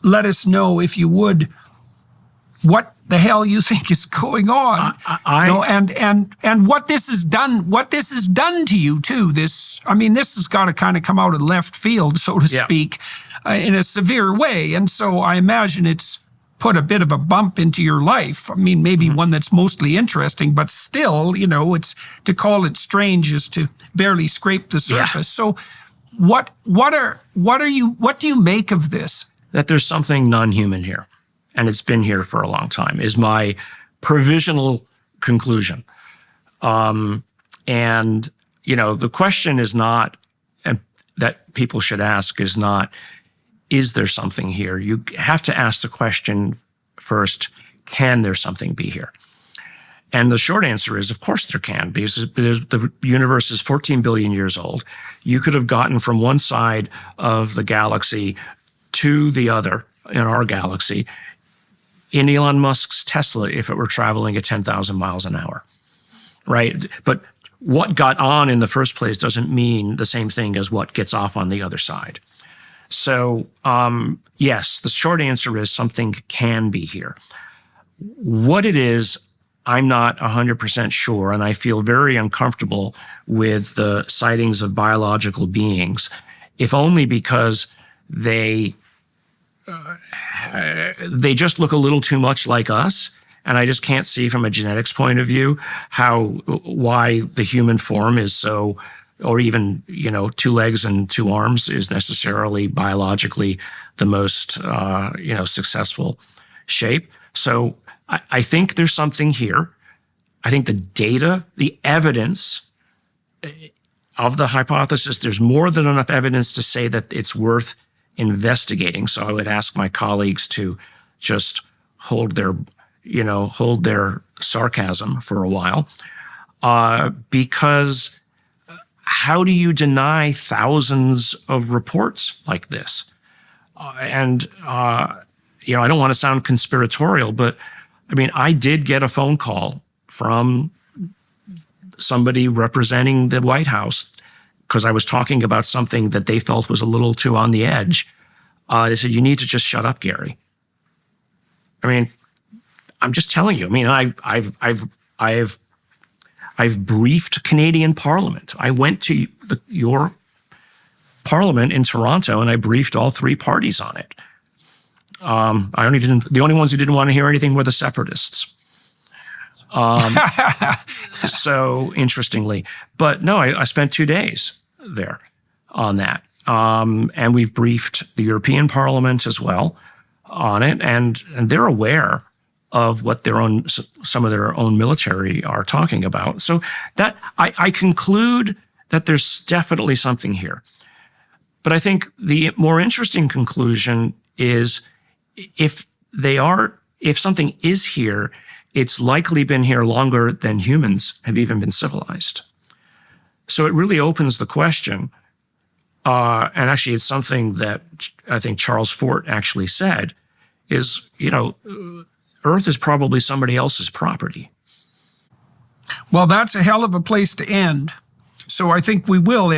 let us know, if you would, what the hell you think is going on, and what this has done to you too. This has got to kind of come out of left field, so to speak, in a severe way. And so I imagine it's put a bit of a bump into your life. I mean, maybe one that's mostly interesting, but still, it's to call it strange is to barely scrape the surface. Yeah. So what do you make of this? That there's something non-human here, and it's been here for a long time, is my provisional conclusion. And the question is not, that people should ask is not, is there something here? You have to ask the question first, can there something be here? And the short answer is, of course there can, because the universe is 14 billion years old. You could have gotten from one side of the galaxy to the other in our galaxy in Elon Musk's Tesla if it were traveling at 10,000 miles an hour, right? But what got on in the first place doesn't mean the same thing as what gets off on the other side. So, yes, the short answer is something can be here. What it is, I'm not 100% sure, and I feel very uncomfortable with the sightings of biological beings, if only because they just look a little too much like us, and I just can't see from a genetics point of view why the human form is so, or even, 2 legs and 2 arms is necessarily biologically the most, successful shape. So I think there's something here. I think the data, the evidence of the hypothesis, there's more than enough evidence to say that it's worth investigating. So I would ask my colleagues to just hold their sarcasm for a while, because how do you deny thousands of reports like this? I don't want to sound conspiratorial, but I did get a phone call from somebody representing the White House because I was talking about something that they felt was a little too on the edge. They said, "You need to just shut up, Garry." I'm just telling you. I've briefed Canadian Parliament. I went to your Parliament in Toronto and I briefed all 3 parties on it. The only ones who didn't want to hear anything were the separatists. So interestingly, but no, I spent 2 days there on that. And we've briefed the European Parliament as well on it. And they're aware of what some of their own military are talking about. So that I conclude that there's definitely something here. But I think the more interesting conclusion is if something is here, it's likely been here longer than humans have even been civilized. So it really opens the question, and actually it's something that I think Charles Fort actually said, is, Earth is probably somebody else's property. Well, that's a hell of a place to end. So I think we will end.